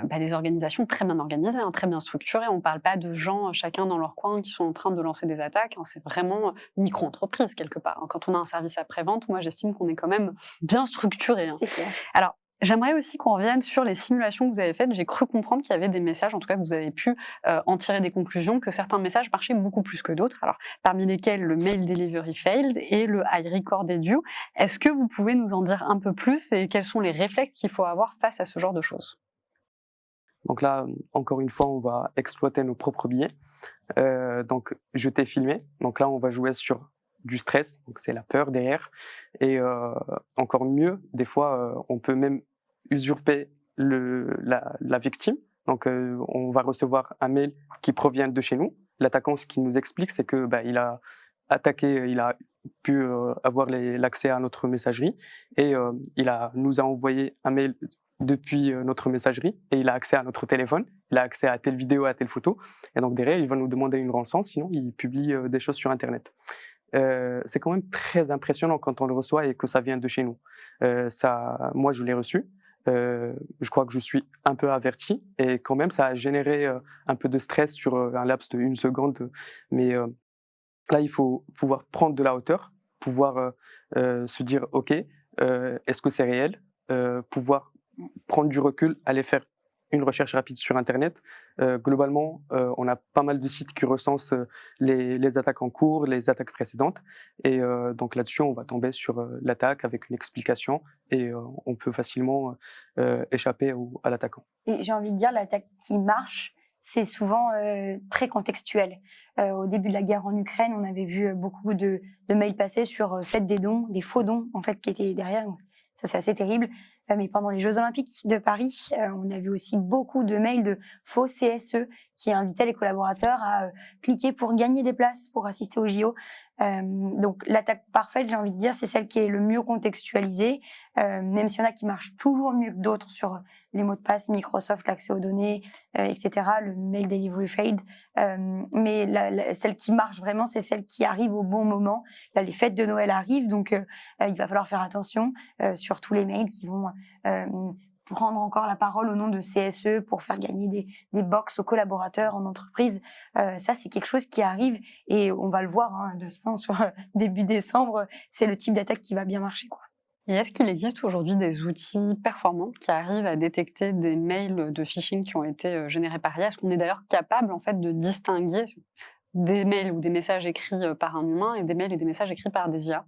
des organisations très bien organisées, très bien structurées. On ne parle pas de gens chacun dans leur coin qui sont en train de lancer des attaques. C'est vraiment une micro-entreprise quelque part. Quand on a un service après-vente, moi j'estime qu'on est quand même bien structuré. C'est clair. Alors, j'aimerais aussi qu'on revienne sur les simulations que vous avez faites. J'ai cru comprendre qu'il y avait des messages, en tout cas que vous avez pu en tirer des conclusions, que certains messages marchaient beaucoup plus que d'autres. Alors, parmi lesquels le mail delivery failed et le I recorded you. Est-ce que vous pouvez nous en dire un peu plus et quels sont les réflexes qu'il faut avoir face à ce genre de choses? Donc là, encore une fois, on va exploiter nos propres biais. Donc, je t'ai filmé. Donc là, on va jouer sur du stress, donc c'est la peur derrière. Et encore mieux, des fois, on peut même usurper la victime. Donc, on va recevoir un mail qui provient de chez nous. L'attaquant, ce qu'il nous explique, c'est que il a attaqué, il a pu avoir l'accès à notre messagerie et nous a envoyé un mail depuis notre messagerie et il a accès à notre téléphone, il a accès à telle vidéo, à telle photo. Et donc derrière, il va nous demander une rançon, sinon il publie des choses sur Internet. C'est quand même très impressionnant quand on le reçoit et que ça vient de chez nous. Moi, je l'ai reçu. Je crois que je suis un peu averti et quand même, ça a généré un peu de stress sur un laps de 1 seconde. Mais là, il faut pouvoir prendre de la hauteur, pouvoir se dire, OK, est-ce que c'est réel? Pouvoir prendre du recul, aller faire une recherche rapide sur Internet. Globalement, on a pas mal de sites qui recensent les attaques en cours, les attaques précédentes. Et donc là-dessus, on va tomber sur l'attaque avec une explication et on peut facilement échapper à l'attaquant. Et j'ai envie de dire, l'attaque qui marche, c'est souvent très contextuel. Au début de la guerre en Ukraine, on avait vu beaucoup de mails passer sur faites des dons, des faux dons en fait qui étaient derrière. Ça, c'est assez terrible. Mais pendant les Jeux Olympiques de Paris, on a vu aussi beaucoup de mails de faux CSE qui invitaient les collaborateurs à cliquer pour gagner des places pour assister aux JO. Donc l'attaque parfaite, j'ai envie de dire, c'est celle qui est le mieux contextualisée, même s'il y en a qui marchent toujours mieux que d'autres sur les mots de passe, Microsoft, l'accès aux données, etc., le mail delivery failed. Mais celle qui marche vraiment, c'est celle qui arrive au bon moment. Là, les fêtes de Noël arrivent, donc il va falloir faire attention sur tous les mails qui vont prendre encore la parole au nom de CSE pour faire gagner des box aux collaborateurs en entreprise. Ça, c'est quelque chose qui arrive et on va le voir de ça sur début décembre. C'est le type d'attaque qui va bien marcher, quoi. Et est-ce qu'il existe aujourd'hui des outils performants qui arrivent à détecter des mails de phishing qui ont été générés par IA? Est-ce qu'on est d'ailleurs capable en fait de distinguer des mails ou des messages écrits par un humain et des mails et des messages écrits par des IA?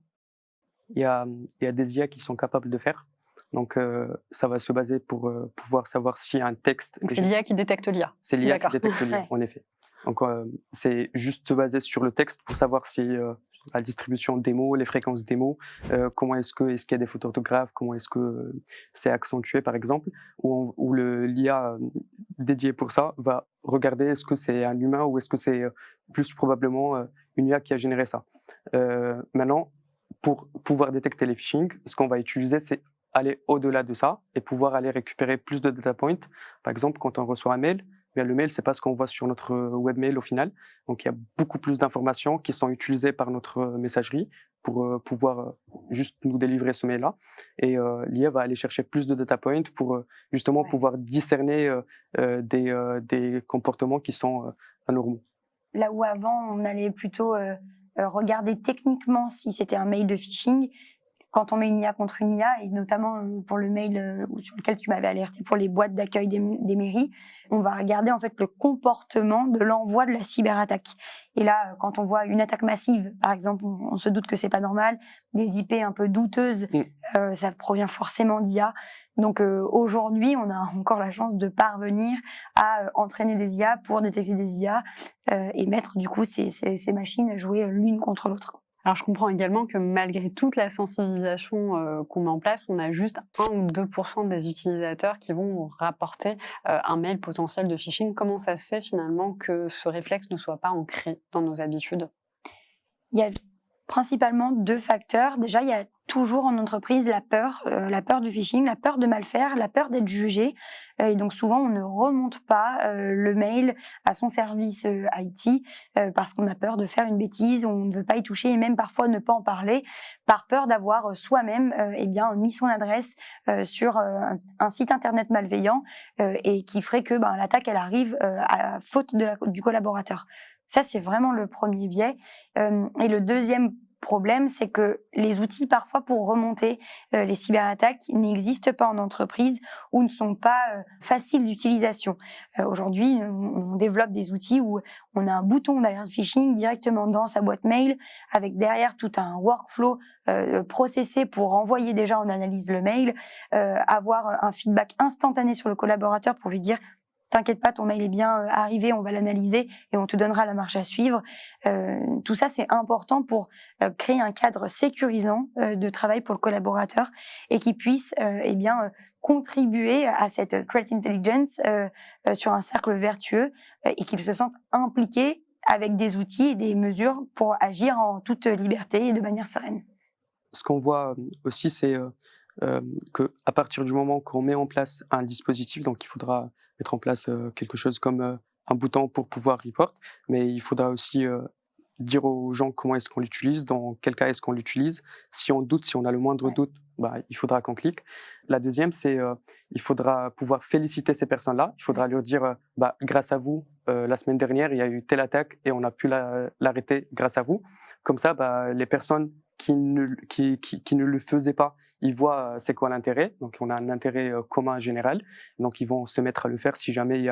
Il y a des IA qui sont capables de faire. Donc, ça va se baser pour pouvoir savoir si un texte... Donc c'est l'IA qui détecte l'IA. C'est l'IA qui détecte l'IA, en effet. Donc, c'est juste se baser sur le texte pour savoir si la distribution des mots, les fréquences des mots, comment est-ce qu'il y a des fautes orthographes, comment est-ce que c'est accentué, par exemple, où l'IA dédiée pour ça va regarder est-ce que c'est un humain ou est-ce que c'est plus probablement une IA qui a généré ça. Maintenant, pour pouvoir détecter les phishing, ce qu'on va utiliser, c'est aller au-delà de ça et pouvoir aller récupérer plus de data points. Par exemple, quand on reçoit un mail, le mail, c'est pas ce qu'on voit sur notre webmail au final. Donc, il y a beaucoup plus d'informations qui sont utilisées par notre messagerie pour pouvoir juste nous délivrer ce mail-là. Et l'IA va aller chercher plus de data points pour justement pouvoir discerner des comportements qui sont anormaux. Là où avant, on allait plutôt regarder techniquement si c'était un mail de phishing, quand on met une IA contre une IA, et notamment pour le mail sur lequel tu m'avais alerté pour les boîtes d'accueil des mairies, on va regarder en fait le comportement de l'envoi de la cyberattaque. Et là, quand on voit une attaque massive, par exemple, on se doute que c'est pas normal, des IP un peu douteuses, ça provient forcément d'IA. Donc aujourd'hui, on a encore la chance de parvenir à entraîner des IA pour détecter des IA et mettre du coup ces machines à jouer l'une contre l'autre. Alors, je comprends également que malgré toute la sensibilisation qu'on met en place, on a juste 1 ou 2% des utilisateurs qui vont rapporter un mail potentiel de phishing. Comment ça se fait finalement que ce réflexe ne soit pas ancré dans nos habitudes? Il y a principalement 2 facteurs. Déjà, il y a toujours en entreprise la peur du phishing, la peur de mal faire, la peur d'être jugé. Et donc souvent, on ne remonte pas le mail à son service IT parce qu'on a peur de faire une bêtise, on ne veut pas y toucher et même parfois ne pas en parler par peur d'avoir soi-même mis son adresse sur un site internet malveillant et qui ferait que l'attaque elle arrive à la faute du collaborateur. Ça, c'est vraiment le premier biais. Et le deuxième problème, c'est que les outils, parfois, pour remonter les cyberattaques n'existent pas en entreprise ou ne sont pas faciles d'utilisation. Aujourd'hui, on développe des outils où on a un bouton d'alerte phishing directement dans sa boîte mail, avec derrière tout un workflow processé pour envoyer déjà en analyse le mail, avoir un feedback instantané sur le collaborateur pour lui dire t'inquiète pas, ton mail est bien arrivé, on va l'analyser et on te donnera la marche à suivre. Tout ça, c'est important pour créer un cadre sécurisant de travail pour le collaborateur et qui puisse contribuer à cette threat intelligence sur un cercle vertueux et qu'il se sente impliqué avec des outils et des mesures pour agir en toute liberté et de manière sereine. Ce qu'on voit aussi, c'est qu'à partir du moment qu'on met en place un dispositif, donc il faudra mettre en place quelque chose comme un bouton pour pouvoir report, mais il faudra aussi dire aux gens comment est-ce qu'on l'utilise, dans quel cas est-ce qu'on l'utilise. Si on doute, si on a le moindre doute, il faudra qu'on clique. La deuxième, c'est il faudra pouvoir féliciter ces personnes-là. Il faudra leur dire grâce à vous, la semaine dernière, il y a eu telle attaque et on a pu l'arrêter grâce à vous. Comme ça, les personnes qui ne le faisaient pas, ils voient c'est quoi l'intérêt. Donc, on a un intérêt commun général. Donc, ils vont se mettre à le faire si jamais il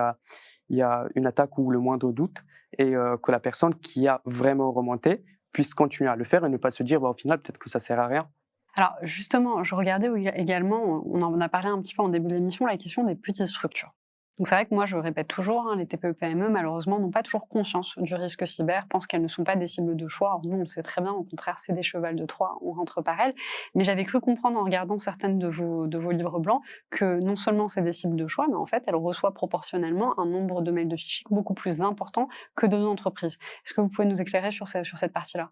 y a une attaque ou le moindre doute et que la personne qui a vraiment remonté puisse continuer à le faire et ne pas se dire au final, peut-être que ça sert à rien. Alors justement, je regardais également, on en a parlé un petit peu en début de l'émission, la question des petites structures. Donc c'est vrai que moi, je répète toujours, les TPE-PME, malheureusement, n'ont pas toujours conscience du risque cyber, pensent qu'elles ne sont pas des cibles de choix. Alors nous, on le sait très bien, au contraire, c'est des chevals de Troie, on rentre par elles. Mais j'avais cru comprendre en regardant certaines de vos livres blancs que non seulement c'est des cibles de choix, mais en fait, elles reçoivent proportionnellement un nombre de mails de phishing beaucoup plus important que d'autres entreprises. Est-ce que vous pouvez nous éclairer sur cette partie-là ?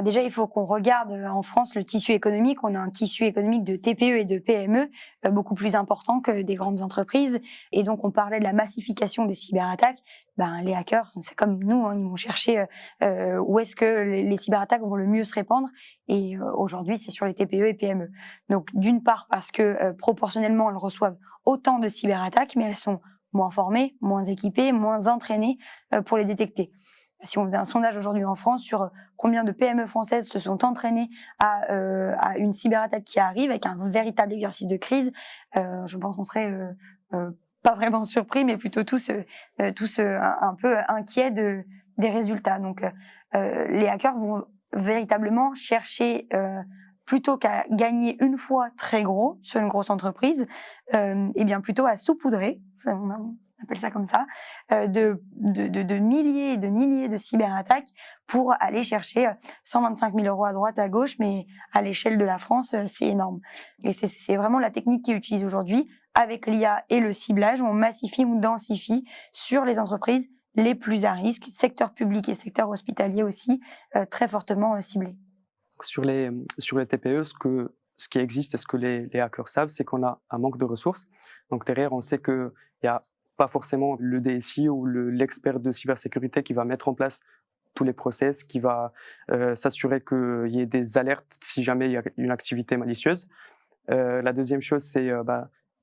Déjà, il faut qu'on regarde en France le tissu économique. On a un tissu économique de TPE et de PME beaucoup plus important que des grandes entreprises. Et donc, on parlait de la massification des cyberattaques. Les hackers, c'est comme nous, ils vont chercher où est-ce que les cyberattaques vont le mieux se répandre. Et aujourd'hui, c'est sur les TPE et PME. Donc, d'une part, parce que proportionnellement, elles reçoivent autant de cyberattaques, mais elles sont moins formées, moins équipées, moins entraînées pour les détecter. Si on faisait un sondage aujourd'hui en France sur combien de PME françaises se sont entraînées à une cyberattaque qui arrive avec un véritable exercice de crise, je pense qu'on serait pas vraiment surpris, mais plutôt tous un peu inquiets des résultats. Donc, les hackers vont véritablement chercher plutôt qu'à gagner une fois très gros sur une grosse entreprise, plutôt à saupoudrer. On appelle ça comme ça, de milliers et de milliers de cyberattaques pour aller chercher 125 000 € à droite, à gauche, mais à l'échelle de la France, c'est énorme. Et c'est vraiment la technique qui est utilisée aujourd'hui. Avec l'IA et le ciblage, on massifie, on densifie sur les entreprises les plus à risque, secteur public et secteur hospitalier aussi, très fortement ciblés. Sur les TPE, ce qui existe et ce que les hackers savent, c'est qu'on a un manque de ressources. Donc derrière, on sait qu'il y a pas forcément le DSI ou l'expert de cybersécurité qui va mettre en place tous les process, qui va s'assurer qu'il y ait des alertes si jamais il y a une activité malicieuse. La deuxième chose, c'est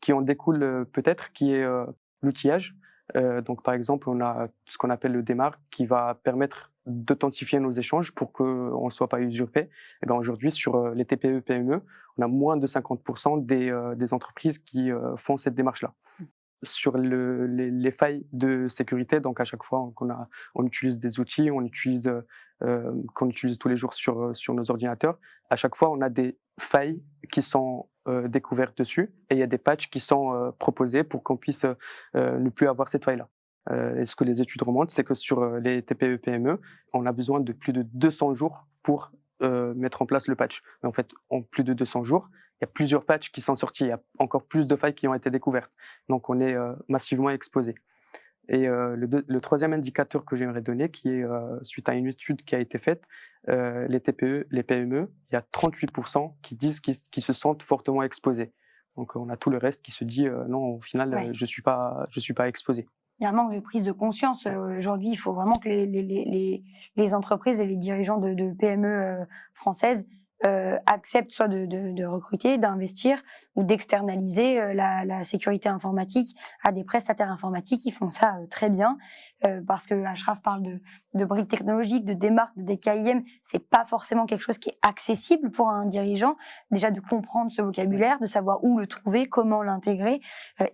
qui en découle peut-être, qui est l'outillage. Donc par exemple, on a ce qu'on appelle le DMARC qui va permettre d'authentifier nos échanges pour qu'on ne soit pas usurpé. Et aujourd'hui, sur les TPE-PME, on a moins de 50% des entreprises qui font cette démarche-là. Sur les failles de sécurité, donc à chaque fois on utilise des outils, qu'on utilise tous les jours sur nos ordinateurs, à chaque fois on a des failles qui sont découvertes dessus et il y a des patchs qui sont proposés pour qu'on puisse ne plus avoir cette faille-là. Et ce que les études remontent, c'est que sur les TPE-PME, on a besoin de plus de 200 jours pour mettre en place le patch. Mais en fait, en plus de 200 jours, il y a plusieurs patchs qui sont sortis, il y a encore plus de failles qui ont été découvertes. Donc on est massivement exposé. Et le troisième indicateur que j'aimerais donner, qui est suite à une étude qui a été faite, les TPE, les PME, il y a 38% qui disent qu'ils se sentent fortement exposés. Donc on a tout le reste qui se dit non, au final, Ouais. je suis pas exposé. Il y a un manque de prise de conscience. Aujourd'hui, il faut vraiment que les entreprises et les dirigeants de PME françaises acceptent soit de recruter, d'investir ou d'externaliser la sécurité informatique à des prestataires informatiques. Ils font ça très bien parce que Achraf parle de briques technologiques, de démarques, de DKIM. C'est pas forcément quelque chose qui est accessible pour un dirigeant. Déjà de comprendre ce vocabulaire, de savoir où le trouver, comment l'intégrer.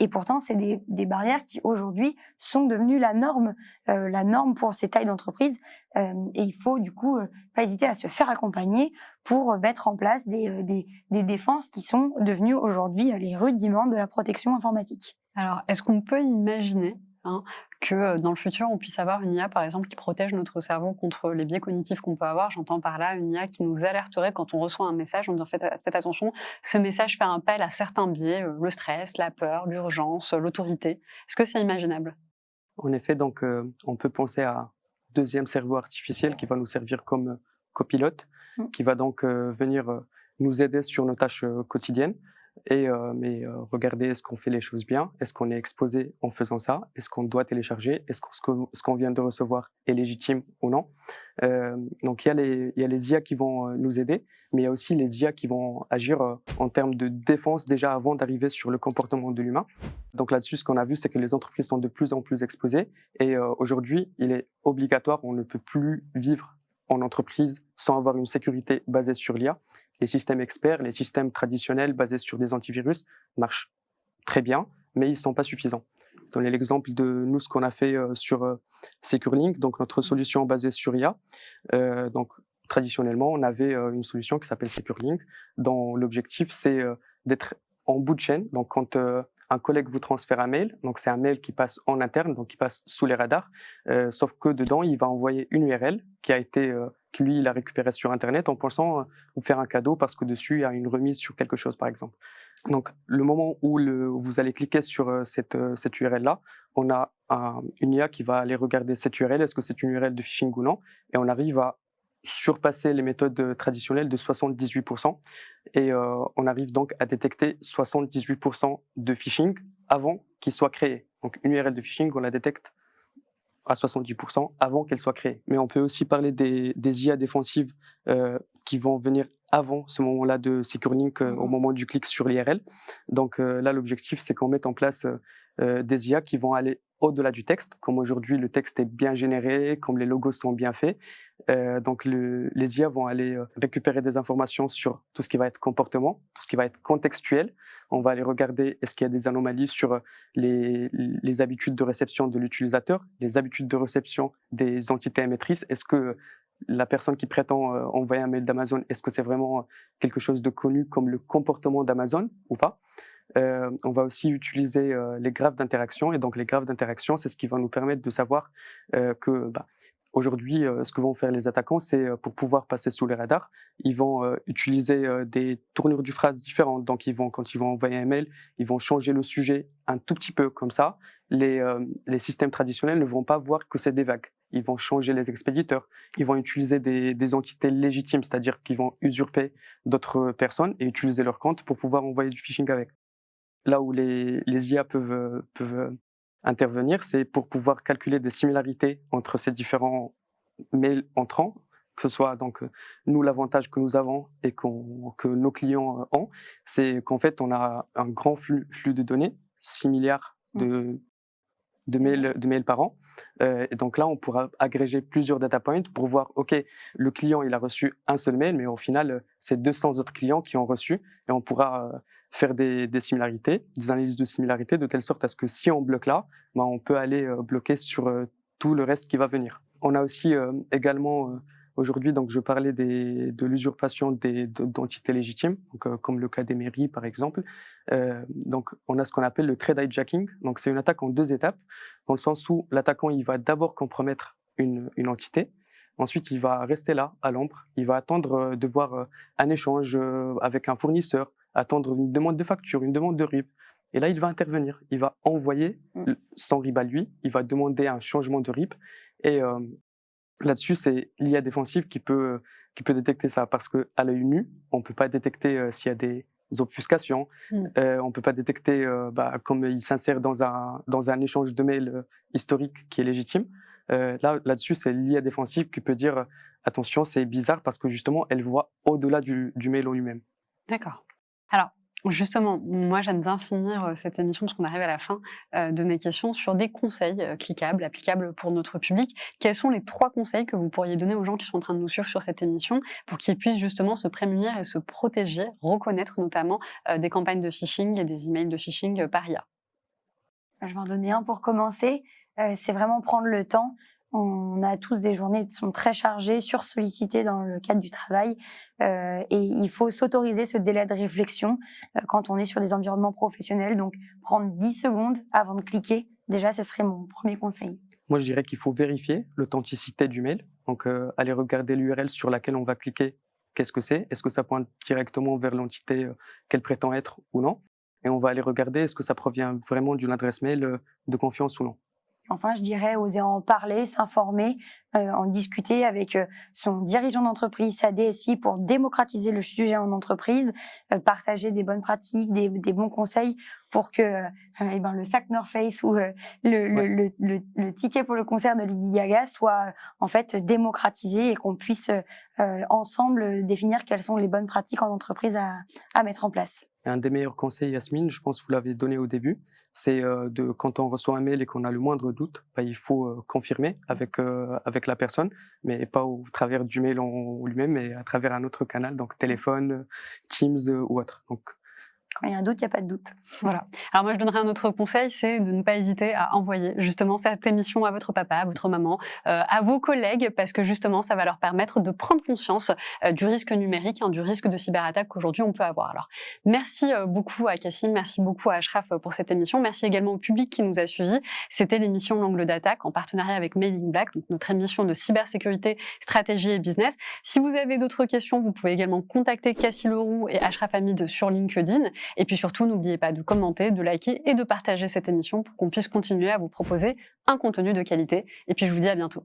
Et pourtant, c'est des barrières qui aujourd'hui sont devenues la norme pour ces tailles d'entreprise. Et il faut du coup pas hésiter à se faire accompagner pour mettre en place des défenses qui sont devenues aujourd'hui les rudiments de la protection informatique. Alors, est-ce qu'on peut imaginer que dans le futur, on puisse avoir une IA, par exemple, qui protège notre cerveau contre les biais cognitifs qu'on peut avoir? J'entends par là une IA qui nous alerterait quand on reçoit un message en disant faites attention, ce message fait appel à certains biais, le stress, la peur, l'urgence, l'autorité. Est-ce que c'est imaginable? En effet, donc on peut penser à un deuxième cerveau artificiel qui va nous servir comme copilote, qui va donc venir nous aider sur nos tâches quotidiennes. Mais regarder, est-ce qu'on fait les choses bien? Est-ce qu'on est exposé en faisant ça? Est-ce qu'on doit télécharger? Est-ce que ce qu'on vient de recevoir est légitime ou non? Donc il y a les IA qui vont nous aider, mais il y a aussi les IA qui vont agir en termes de défense déjà avant d'arriver sur le comportement de l'humain. Donc là-dessus, ce qu'on a vu, c'est que les entreprises sont de plus en plus exposées et aujourd'hui, il est obligatoire, on ne peut plus vivre en entreprise sans avoir une sécurité basée sur l'IA. Les systèmes experts, les systèmes traditionnels basés sur des antivirus marchent très bien, mais ils ne sont pas suffisants. Donner l'exemple de nous, ce qu'on a fait sur SecureLink, donc notre solution basée sur IA. Donc, traditionnellement, on avait une solution qui s'appelle SecureLink, dont l'objectif, c'est d'être en bout de chaîne. Donc, quand un collègue vous transfère un mail, donc c'est un mail qui passe en interne, donc qui passe sous les radars, sauf que dedans, il va envoyer une URL qui a été que lui, il a récupéré sur Internet en pensant vous faire un cadeau parce que dessus, il y a une remise sur quelque chose, par exemple. Donc, le moment où vous allez cliquer sur cette URL-là, on a une IA qui va aller regarder cette URL, est-ce que c'est une URL de phishing ou non, et on arrive à surpasser les méthodes traditionnelles de 78%, et on arrive donc à détecter 78% de phishing avant qu'il soit créé. Donc, une URL de phishing, on la détecte à 70% avant qu'elle soit créée. Mais on peut aussi parler des IA défensives qui vont venir avant ce moment-là de SecureLink, au moment du clic sur l'IRL. Donc là, l'objectif, c'est qu'on mette en place des IA qui vont aller au-delà du texte. Comme aujourd'hui, le texte est bien généré, comme les logos sont bien faits. Donc les IA vont aller récupérer des informations sur tout ce qui va être comportement, tout ce qui va être contextuel. On va aller regarder est-ce qu'il y a des anomalies sur les habitudes de réception de l'utilisateur, les habitudes de réception des entités émettrices. Est-ce que la personne qui prétend envoyer un mail d'Amazon, est-ce que c'est vraiment quelque chose de connu comme le comportement d'Amazon ou pas? On va aussi utiliser les graphes d'interaction. Et donc, les graphes d'interaction, c'est ce qui va nous permettre de savoir que aujourd'hui, ce que vont faire les attaquants, c'est pour pouvoir passer sous les radars, ils vont utiliser des tournures du phrase différentes. Donc, quand ils vont envoyer un mail, ils vont changer le sujet un tout petit peu comme ça. Les systèmes traditionnels ne vont pas voir que c'est des vagues. Ils vont changer les expéditeurs. Ils vont utiliser des entités légitimes, c'est-à-dire qu'ils vont usurper d'autres personnes et utiliser leur compte pour pouvoir envoyer du phishing avec. Là où les IA peuvent intervenir, c'est pour pouvoir calculer des similarités entre ces différents mails entrants, que ce soit donc nous l'avantage que nous avons et que nos clients ont, c'est qu'en fait on a un grand flux de données, 6 milliards de mails par an. Et donc là, on pourra agréger plusieurs data points pour voir, OK, le client, il a reçu un seul mail, mais au final, c'est 200 autres clients qui ont reçu. Et on pourra faire des similarités, des analyses de similarités, de telle sorte à ce que si on bloque là, on peut aller bloquer sur tout le reste qui va venir. On a aussi également aujourd'hui, donc je parlais de l'usurpation d'entités légitimes, donc, comme le cas des mairies par exemple. Donc on a ce qu'on appelle le thread hijacking. Donc c'est une attaque en 2 étapes, dans le sens où l'attaquant il va d'abord compromettre une entité. Ensuite, il va rester là, à l'ombre. Il va attendre de voir un échange avec un fournisseur, attendre une demande de facture, une demande de RIB. Et là, il va intervenir. Il va envoyer son RIB à lui. Il va demander un changement de RIB. Et là-dessus, c'est l'IA défensive qui peut détecter ça. Parce qu'à l'œil nu, on ne peut pas détecter s'il y a des obfuscations. On ne peut pas détecter comme il s'insère dans un échange de mails historique qui est légitime. Là-dessus, c'est l'IA défensive qui peut dire attention, c'est bizarre parce que justement, elle voit au-delà du mail en lui-même. D'accord. Alors, justement, moi, j'aime bien finir cette émission parce qu'on arrive à la fin de mes questions sur des conseils cliquables, applicables pour notre public. Quels sont les 3 conseils que vous pourriez donner aux gens qui sont en train de nous suivre sur cette émission pour qu'ils puissent justement se prémunir et se protéger, reconnaître notamment des campagnes de phishing et des emails de phishing par IA? Je vais en donner un pour commencer. C'est vraiment prendre le temps. On a tous des journées qui sont très chargées, sursollicitées dans le cadre du travail. Et il faut s'autoriser ce délai de réflexion quand on est sur des environnements professionnels. Donc, prendre 10 secondes avant de cliquer, déjà, ce serait mon premier conseil. Moi, je dirais qu'il faut vérifier l'authenticité du mail. Donc, aller regarder l'URL sur laquelle on va cliquer. Qu'est-ce que c'est? Est-ce que ça pointe directement vers l'entité qu'elle prétend être ou non? Et on va aller regarder est-ce que ça provient vraiment d'une adresse mail de confiance ou non. Enfin, je dirais oser en parler, s'informer, en discuter avec son dirigeant d'entreprise, sa DSI, pour démocratiser le sujet en entreprise, partager des bonnes pratiques, des bons conseils pour que le sac North Face ou le ticket pour le concert de Lady Gaga soit en fait démocratisé et qu'on puisse ensemble définir quelles sont les bonnes pratiques en entreprise à mettre en place. Un des meilleurs conseils, Yasmine, je pense que vous l'avez donné au début, c'est quand on reçoit un mail et qu'on a le moindre doute, il faut confirmer avec la personne, mais pas au travers du mail en lui-même, mais à travers un autre canal, donc téléphone, Teams ou autre. Donc, quand il y a un doute, il n'y a pas de doute. Voilà. Alors moi, je donnerais un autre conseil, c'est de ne pas hésiter à envoyer justement cette émission à votre papa, à votre maman, à vos collègues, parce que justement, ça va leur permettre de prendre conscience du risque numérique, du risque de cyberattaque qu'aujourd'hui on peut avoir. Alors, merci beaucoup à Cassim, merci beaucoup à Ashraf pour cette émission. Merci également au public qui nous a suivis. C'était l'émission L'Angle d'attaque en partenariat avec Mailing Black, donc notre émission de cybersécurité, stratégie et business. Si vous avez d'autres questions, vous pouvez également contacter Cassie Leroux et Ashraf Hamid sur LinkedIn. Et puis surtout, n'oubliez pas de commenter, de liker et de partager cette émission pour qu'on puisse continuer à vous proposer un contenu de qualité. Et puis je vous dis à bientôt.